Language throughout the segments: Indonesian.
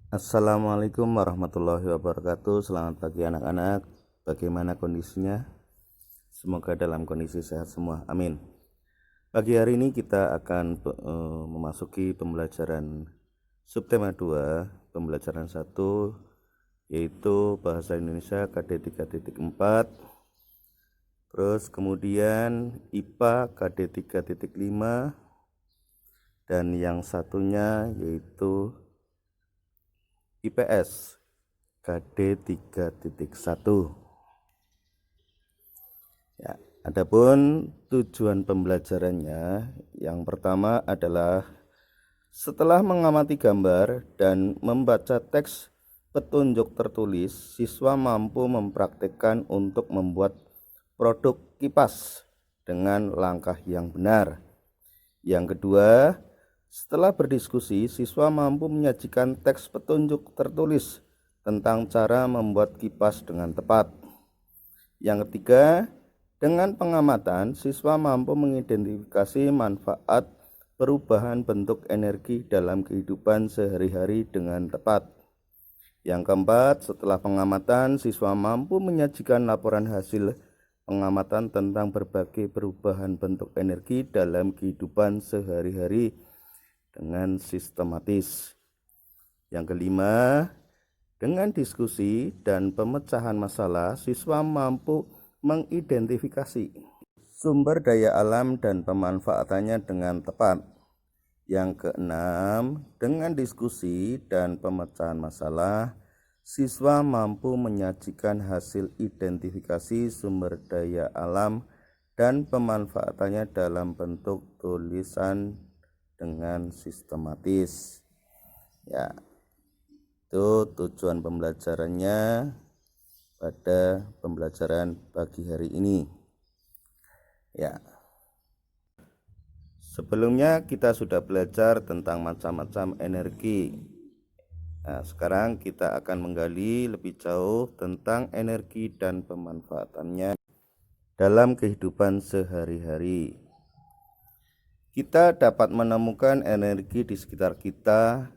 Assalamualaikum warahmatullahi wabarakatuh. Selamat pagi anak-anak. Bagaimana kondisinya? Semoga dalam kondisi sehat semua. Amin. Pagi hari ini kita akan memasuki pembelajaran subtema 2, pembelajaran 1, yaitu Bahasa Indonesia KD 3.4. Terus kemudian IPA KD 3.5 dan yang satunya yaitu IPS KD 3.1. Ya, adapun tujuan pembelajarannya yang pertama adalah setelah mengamati gambar dan membaca teks petunjuk tertulis, siswa mampu mempraktikkan untuk membuat produk kipas dengan langkah yang benar. Yang kedua, setelah berdiskusi, siswa mampu menyajikan teks petunjuk tertulis tentang cara membuat kipas dengan tepat. Yang ketiga, dengan pengamatan, siswa mampu mengidentifikasi manfaat perubahan bentuk energi dalam kehidupan sehari-hari dengan tepat. Yang keempat, setelah pengamatan, siswa mampu menyajikan laporan hasil pengamatan tentang berbagai perubahan bentuk energi dalam kehidupan sehari-hari dengan sistematis. Yang kelima, dengan diskusi dan pemecahan masalah, siswa mampu mengidentifikasi sumber daya alam dan pemanfaatannya dengan tepat. Yang keenam, dengan diskusi dan pemecahan masalah, siswa mampu menyajikan hasil identifikasi sumber daya alam dan pemanfaatannya dalam bentuk tulisan dengan sistematis. Ya, itu tujuan pembelajarannya pada pembelajaran pagi hari ini. Ya. Sebelumnya kita sudah belajar tentang macam-macam energi. Nah, sekarang kita akan menggali lebih jauh tentang energi dan pemanfaatannya dalam kehidupan sehari-hari. Kita dapat menemukan energi di sekitar kita.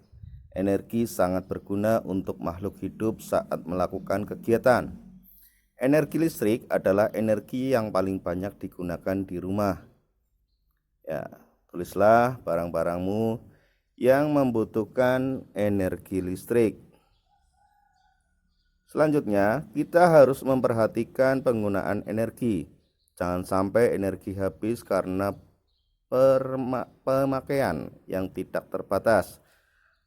Energi sangat berguna untuk makhluk hidup saat melakukan kegiatan. Energi listrik adalah energi yang paling banyak digunakan di rumah. Ya, tulislah barang-barangmu yang membutuhkan energi listrik. Selanjutnya, kita harus memperhatikan penggunaan energi. Jangan sampai energi habis karena pemakaian yang tidak terbatas.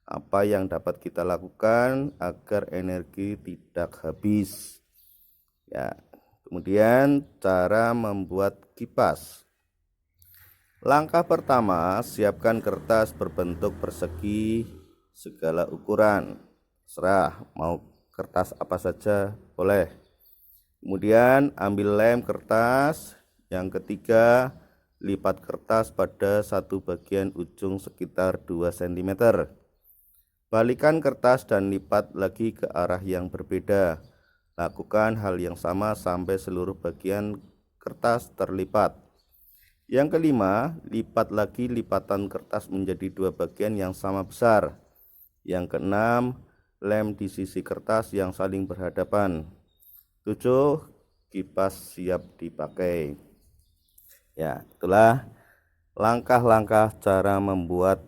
Apa yang dapat kita lakukan agar energi tidak habis? Ya, kemudian cara membuat kipas. Langkah pertama, siapkan kertas berbentuk persegi segala ukuran. Serah mau kertas apa saja boleh. Kemudian ambil lem kertas. Yang ketiga, lipat kertas pada satu bagian ujung sekitar 2 cm. Balikan kertas dan lipat lagi ke arah yang berbeda. Lakukan hal yang sama sampai seluruh bagian kertas terlipat. Yang kelima, lipat lagi lipatan kertas menjadi 2 bagian yang sama besar. Yang keenam, lem di sisi kertas yang saling berhadapan. 7, kipas siap dipakai. Ya, itulah langkah-langkah cara membuat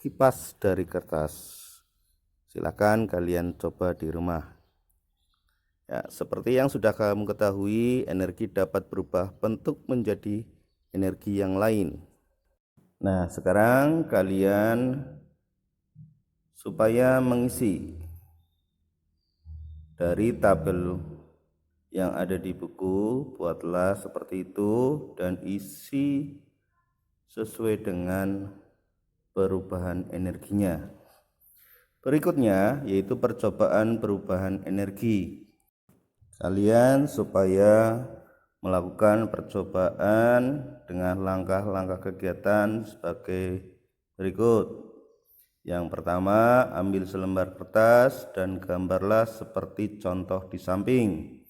kipas dari kertas. Silakan kalian coba di rumah. Ya, seperti yang sudah kamu ketahui, energi dapat berubah bentuk menjadi energi yang lain. Nah, sekarang kalian supaya mengisi dari tabel yang ada di buku, buatlah seperti itu dan isi sesuai dengan perubahan energinya. Berikutnya yaitu percobaan perubahan energi. Kalian supaya melakukan percobaan dengan langkah-langkah kegiatan sebagai berikut. Yang pertama, ambil selembar kertas dan gambarlah seperti contoh di samping.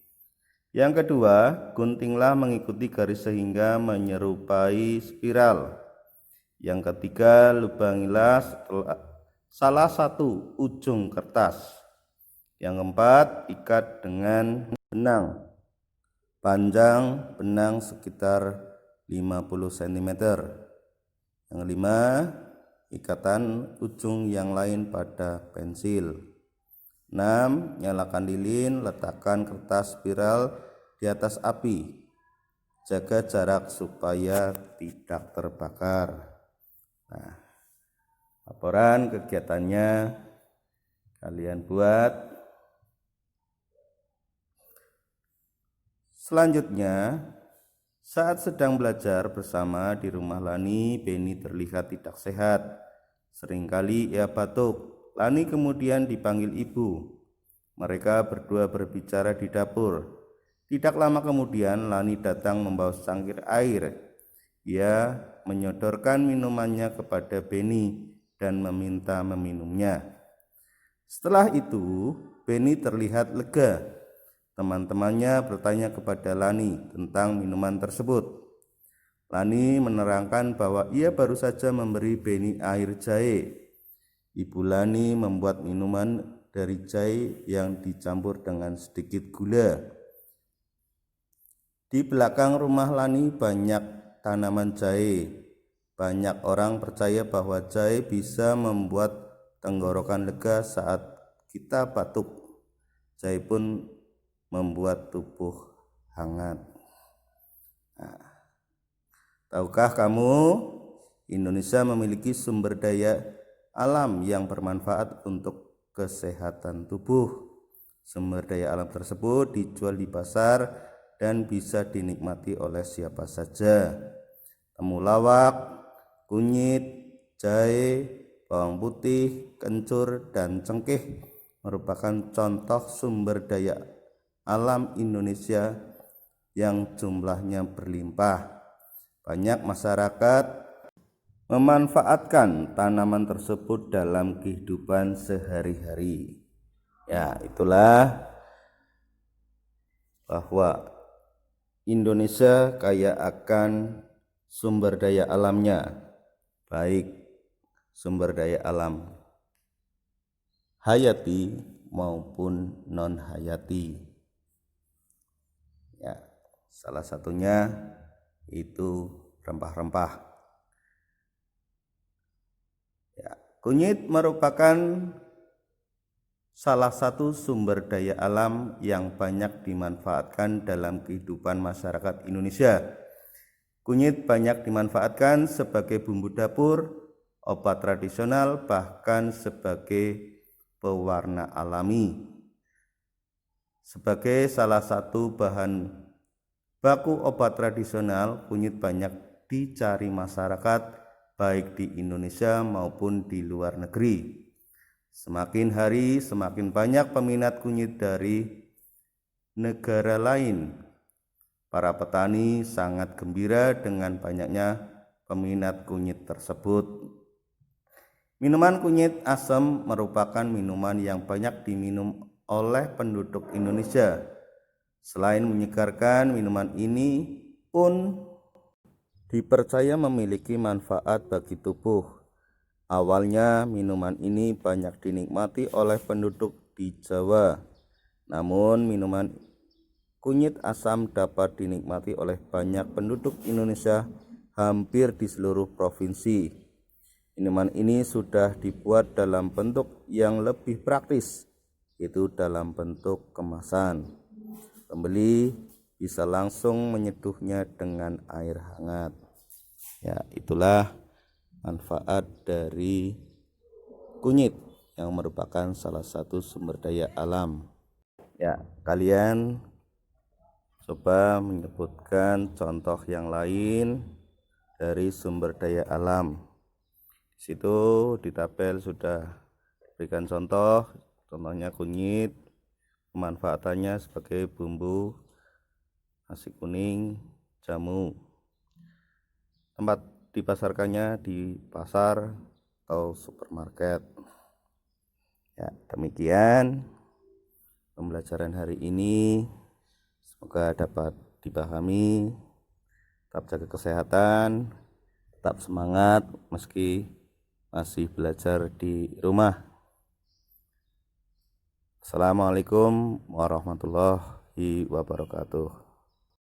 Yang kedua, guntinglah mengikuti garis sehingga menyerupai spiral. Yang ketiga, lubangilah salah satu ujung kertas. Yang keempat, ikat dengan benang. Panjang benang sekitar 50 cm. Yang kelima, ikatan ujung yang lain pada pensil. 6. Nyalakan lilin, letakkan kertas spiral di atas api. Jaga jarak supaya tidak terbakar. Nah, laporan kegiatannya kalian buat. Selanjutnya, saat sedang belajar bersama di rumah Lani, Beni terlihat tidak sehat. Seringkali ia batuk. Lani kemudian dipanggil ibu. Mereka berdua berbicara di dapur. Tidak lama kemudian Lani datang membawa secangkir air. Ia menyodorkan minumannya kepada Beni dan meminta meminumnya. Setelah itu, Beni terlihat lega. Teman-temannya bertanya kepada Lani tentang minuman tersebut. Lani menerangkan bahwa ia baru saja memberi Beni air jahe. Ibu Lani membuat minuman dari jahe yang dicampur dengan sedikit gula. Di belakang rumah Lani banyak tanaman jahe. Banyak orang percaya bahwa jahe bisa membuat tenggorokan lega saat kita batuk. Jahe pun membuat tubuh hangat. Nah, tahukah kamu, Indonesia memiliki sumber daya alam yang bermanfaat untuk kesehatan tubuh. Sumber daya alam tersebut dijual di pasar dan bisa dinikmati oleh siapa saja. Temulawak, kunyit, jahe, bawang putih, kencur, dan cengkeh merupakan contoh sumber daya alam Indonesia yang jumlahnya berlimpah. Banyak masyarakat memanfaatkan tanaman tersebut dalam kehidupan sehari-hari. Ya, itulah bahwa Indonesia kaya akan sumber daya alamnya, baik sumber daya alam hayati maupun non hayati. Ya, salah satunya itu rempah-rempah. Ya, kunyit merupakan salah satu sumber daya alam yang banyak dimanfaatkan dalam kehidupan masyarakat Indonesia. Kunyit banyak dimanfaatkan sebagai bumbu dapur, obat tradisional, bahkan sebagai pewarna alami. Sebagai salah satu bahan baku obat tradisional, kunyit banyak dicari masyarakat baik di Indonesia maupun di luar negeri. Semakin hari semakin banyak peminat kunyit dari negara lain. Para petani sangat gembira dengan banyaknya peminat kunyit tersebut. Minuman kunyit asam merupakan minuman yang banyak diminum oleh penduduk Indonesia. Selain menyegarkan, minuman ini pun dipercaya memiliki manfaat bagi tubuh. Awalnya minuman ini banyak dinikmati oleh penduduk di Jawa. Namun minuman kunyit asam dapat dinikmati oleh banyak penduduk Indonesia hampir di seluruh provinsi. Minuman ini sudah dibuat dalam bentuk yang lebih praktis, yaitu dalam bentuk kemasan. Pembeli bisa langsung menyeduhnya dengan air hangat. Ya, itulah manfaat dari kunyit yang merupakan salah satu sumber daya alam. Ya, kalian coba menyebutkan contoh yang lain dari sumber daya alam. Di situ di tabel sudah berikan contohnya kunyit, pemanfaatannya sebagai bumbu nasi kuning, jamu. Tempat dipasarkannya di pasar atau supermarket. Ya, demikian pembelajaran hari ini. Semoga dapat dipahami. Tetap jaga kesehatan, tetap semangat meski masih belajar di rumah. Assalamualaikum warahmatullahi wabarakatuh.